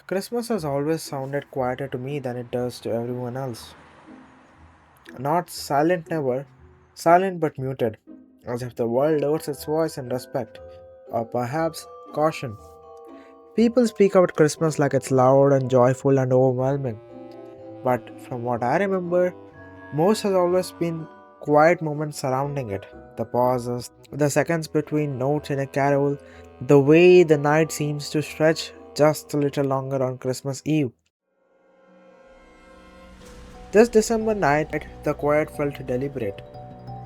Christmas has always sounded quieter to me than it does to everyone else. Not silent never, silent but muted, as if the world lowers its voice in respect, or perhaps caution. People speak about Christmas like it's loud and joyful and overwhelming, but from what I remember, most has always been quiet moments surrounding it. The pauses, the seconds between notes in a carol, the way the night seems to stretch just a little longer on Christmas Eve. This December night, the quiet felt deliberate.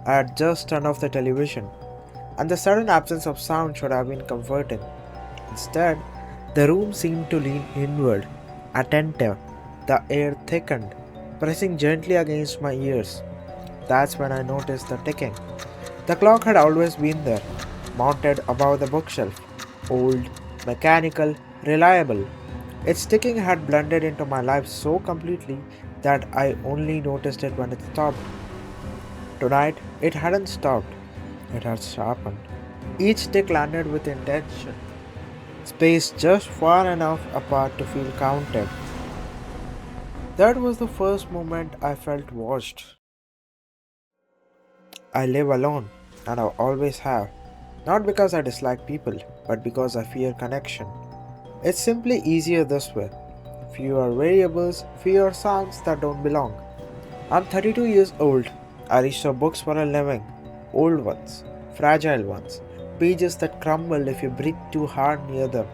I had just turned off the television, and the sudden absence of sound should have been comforting. Instead, the room seemed to lean inward, attentive. The air thickened, pressing gently against my ears. That's when I noticed the ticking. The clock had always been there, mounted above the bookshelf. Old, mechanical, reliable. Its ticking had blended into my life so completely that I only noticed it when it stopped. Tonight, it hadn't stopped, it had sharpened. Each tick landed with intention, spaced just far enough apart to feel counted. That was the first moment I felt watched. I live alone, and I always have. Not because I dislike people, but because I fear connection. It's simply easier this way. Fewer variables, fewer sounds that don't belong. I'm 32 years old. I restore books for a living. Old ones, fragile ones, pages that crumble if you breathe too hard near them.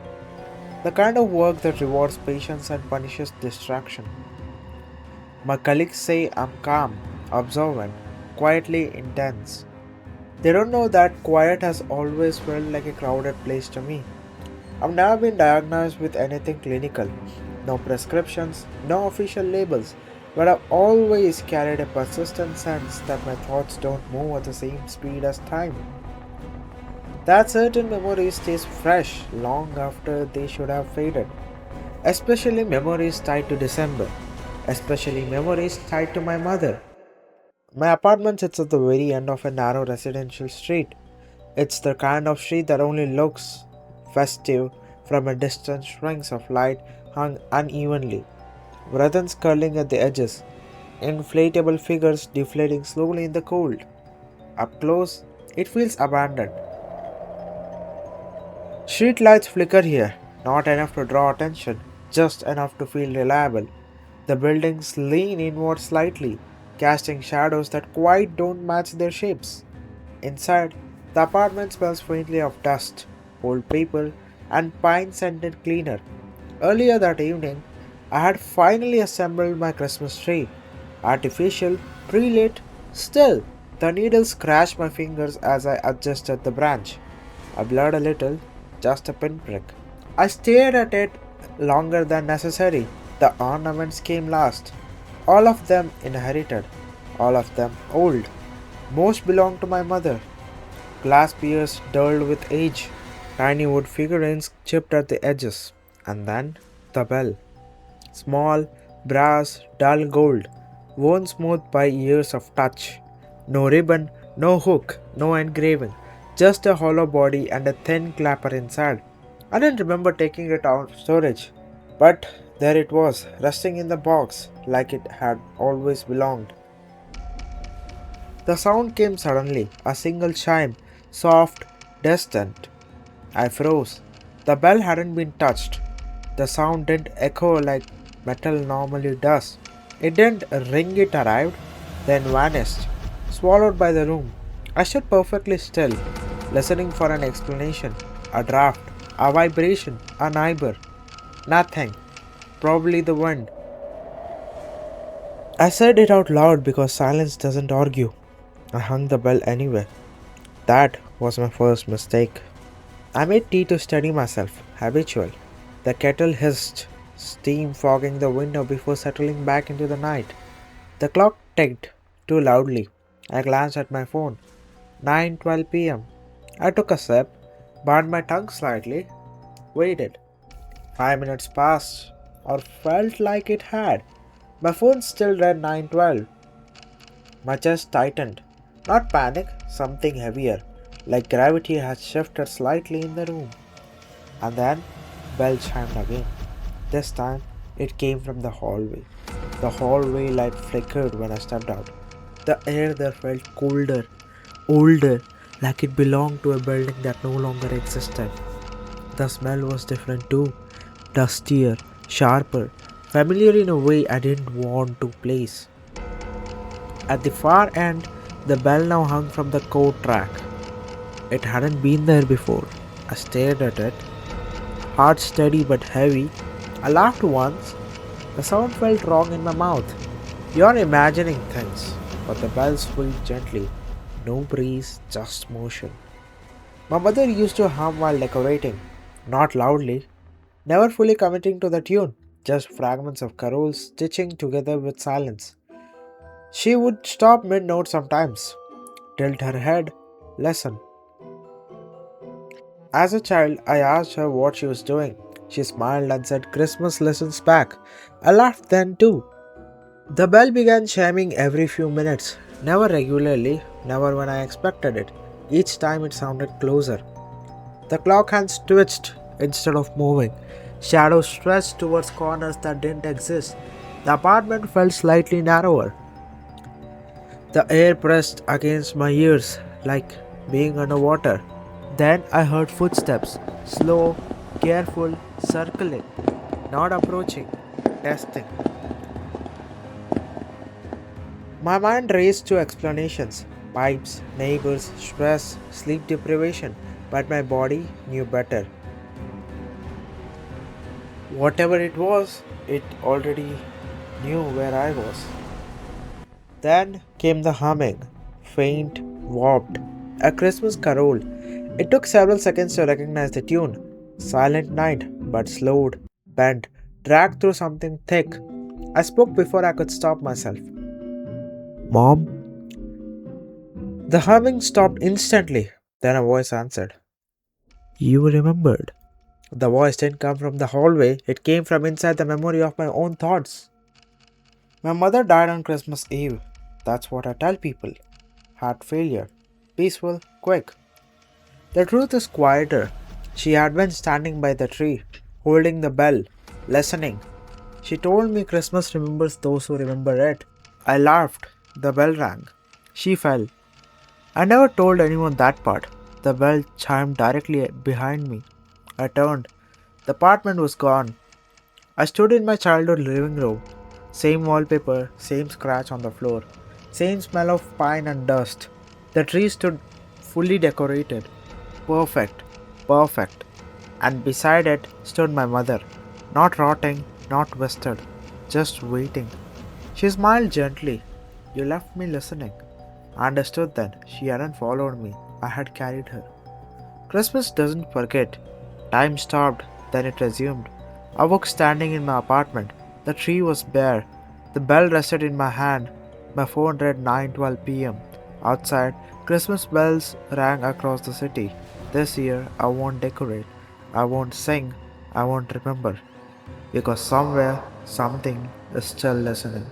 The kind of work that rewards patience and punishes distraction. My colleagues say I'm calm, observant, quietly intense. They don't know that quiet has always felt like a crowded place to me. I've never been diagnosed with anything clinical, no prescriptions, no official labels, but I've always carried a persistent sense that my thoughts don't move at the same speed as time. That certain memory stays fresh long after they should have faded, especially memories tied to December, especially memories tied to my mother. My apartment sits at the very end of a narrow residential street. It's the kind of street that only looks festive from a distant strings of light hung unevenly, ribbons curling at the edges, inflatable figures deflating slowly in the cold. Up close, it feels abandoned. Street lights flicker here, not enough to draw attention, just enough to feel reliable. The buildings lean inward slightly, casting shadows that quite don't match their shapes. Inside, the apartment smells faintly of dust, old paper, and pine scented cleaner. Earlier that evening, I had finally assembled my Christmas tree. Artificial, pre lit, still, the needle scratched my fingers as I adjusted the branch. I blurred a little, just a pinprick. I stared at it longer than necessary. The ornaments came last. All of them inherited, all of them old. Most belonged to my mother. Glass piers dulled with age, tiny wood figurines chipped at the edges, and then the bell. Small, brass, dull gold, worn smooth by years of touch. No ribbon, no hook, no engraving, just a hollow body and a thin clapper inside. I didn't remember taking it out of storage, but there it was, resting in the box like it had always belonged. The sound came suddenly, a single chime, soft, distant. I froze. The bell hadn't been touched. The sound didn't echo like metal normally does. It didn't ring, it arrived, then vanished, swallowed by the room. I stood perfectly still, listening for an explanation, a draft, a vibration, a neighbor. Nothing. Probably the wind. I said it out loud because silence doesn't argue. I hung the bell anyway. That was my first mistake. I made tea to steady myself, habitual. The kettle hissed, steam fogging the window before settling back into the night. The clock ticked too loudly. I glanced at my phone. 9:12 p.m. I took a sip, burned my tongue slightly, waited. 5 minutes passed, or felt like it had. My phone still read 9:12. My chest tightened. Not panic, something heavier, like gravity had shifted slightly in the room. And then, bell chimed again. This time, it came from the hallway. The hallway light flickered when I stepped out. The air there felt colder, older, like it belonged to a building that no longer existed. The smell was different too, dustier, sharper, familiar in a way I didn't want to place. At the far end, the bell now hung from the coat rack. It hadn't been there before. I stared at it, heart steady but heavy. I laughed once. The sound felt wrong in my mouth. You're imagining things, but the bell swayed gently. No breeze, just motion. My mother used to hum while decorating, not loudly, never fully committing to the tune, just fragments of carols stitching together with silence. She would stop mid note sometimes, tilt her head, listen. As a child, I asked her what she was doing. She smiled and said, Christmas lessons back. I laughed then too. The bell began chiming every few minutes, never regularly, never when I expected it. Each time it sounded closer. The clock hands twitched instead of moving. Shadows stretched towards corners that didn't exist. The apartment felt slightly narrower. The air pressed against my ears like being underwater. Then I heard footsteps, slow, careful, circling, not approaching, testing. My mind raced to explanations pipes, neighbors, stress, sleep deprivation, but my body knew better. Whatever it already knew where I was. Then came the humming, faint, warped, a Christmas carol. It took several seconds to recognize the tune. Silent night, but slowed, bent, dragged through something thick. I spoke before I could stop myself. Mom? The humming stopped instantly. Then a voice answered. You remembered. The voice didn't come from the hallway, it came from inside the memory of my own thoughts. My mother died on Christmas Eve. That's what I tell people. Heart failure. Peaceful, quick. The truth is quieter. She had been standing by the tree, holding the bell, listening. She told me Christmas remembers those who remember it. I laughed. The bell rang. She fell. I never told anyone that part. The bell chimed directly behind me. I turned. The apartment was gone. I stood in my childhood living room. Same wallpaper, same scratch on the floor, same smell of pine and dust. The tree stood fully decorated. Perfect, perfect. And beside it stood my mother. Not rotting, not twisted, just waiting. She smiled gently. You left me listening. I understood then. She hadn't followed me. I had carried her. Christmas doesn't forget. Time stopped, then it resumed. I woke standing in my apartment. The tree was bare. The bell rested in my hand. My phone read 9:12 p.m. Outside, Christmas bells rang across the city. This year, I won't decorate. I won't sing. I won't remember. Because somewhere, something is still listening.